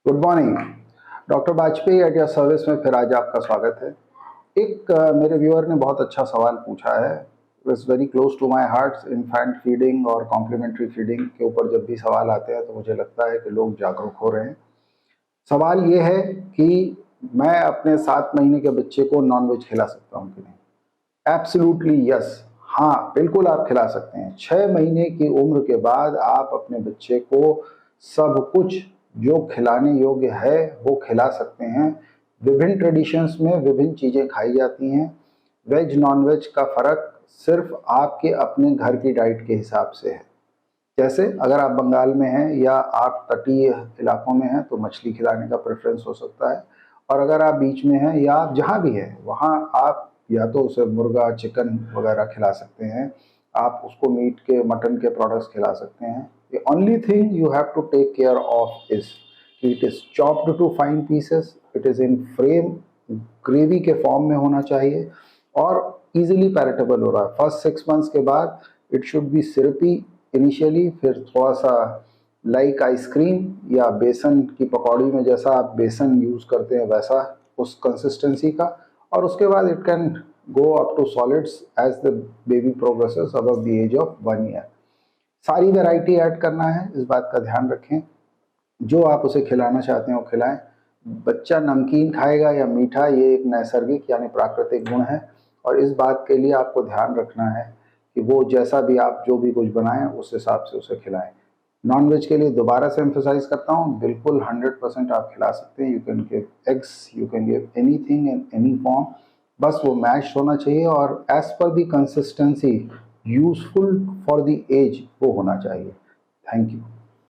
Good morning. Doctor Vajpayee at your service में फिर आज आपका स्वागत है। एक मेरे व्यूअर ने बहुत अच्छा सवाल पूछा है, it's very close to my heart. Infant feeding और कॉम्प्लीमेंट्री फीडिंग के ऊपर जब भी सवाल आते हैं तो मुझे लगता है कि लोग जागरूक हो रहे हैं। सवाल ये है कि मैं अपने 7 महीने के बच्चे को नॉनवेज खिला सकता हूँ कि नहीं। Absolutely yes. हाँ, बिल्कुल आप खिला सकते हैं। 6 महीने की उम्र के बाद आप अपने बच्चे को सब कुछ जो खिलाने योग्य है वो खिला सकते हैं। विभिन्न ट्रेडिशंस में विभिन्न चीज़ें खाई जाती हैं। वेज नॉन वेज का फ़र्क सिर्फ आपके अपने घर की डाइट के हिसाब से है। जैसे अगर आप बंगाल में हैं या आप तटीय इलाकों में हैं तो मछली खिलाने का प्रेफरेंस हो सकता है, और अगर आप बीच में हैं या आप जहाँ भी हैं वहाँ आप या तो उसे मुर्गा चिकन वगैरह खिला सकते हैं, आप उसको मीट के मटन के प्रोडक्ट्स खिला सकते हैं। The only thing you have to take care of is it is chopped to fine pieces, it is in frame, gravy के फॉर्म में होना चाहिए और इजीली पैलेटेबल हो रहा है। फर्स्ट 6 मंथ्स के बाद इट शुड बी सिरपी इनिशियली, फिर थोड़ा सा लाइक आइसक्रीम या बेसन की पकौड़ी में जैसा आप बेसन यूज़ करते हैं वैसा उस कंसिस्टेंसी का, और उसके बाद it can go up to solids as the baby progresses above the age of 1 year. सारी वैरायटी ऐड करना है, इस बात का ध्यान रखें। जो आप उसे खिलाना चाहते हैं वो खिलाएं। बच्चा नमकीन खाएगा या मीठा, ये एक नैसर्गिक यानी प्राकृतिक गुण है, और इस बात के लिए आपको ध्यान रखना है कि वो जैसा भी आप जो भी कुछ बनाएं उस हिसाब से उसे खिलाएं। नॉन-वेज के लिए दोबारा से एम्फसाइज़ करता हूँ, बिल्कुल 100% आप खिला सकते हैं। You can give eggs, you can give anything in any form, बस वो मैश्ड होना चाहिए और as per the consistency useful for the age वो होना चाहिए। Thank you.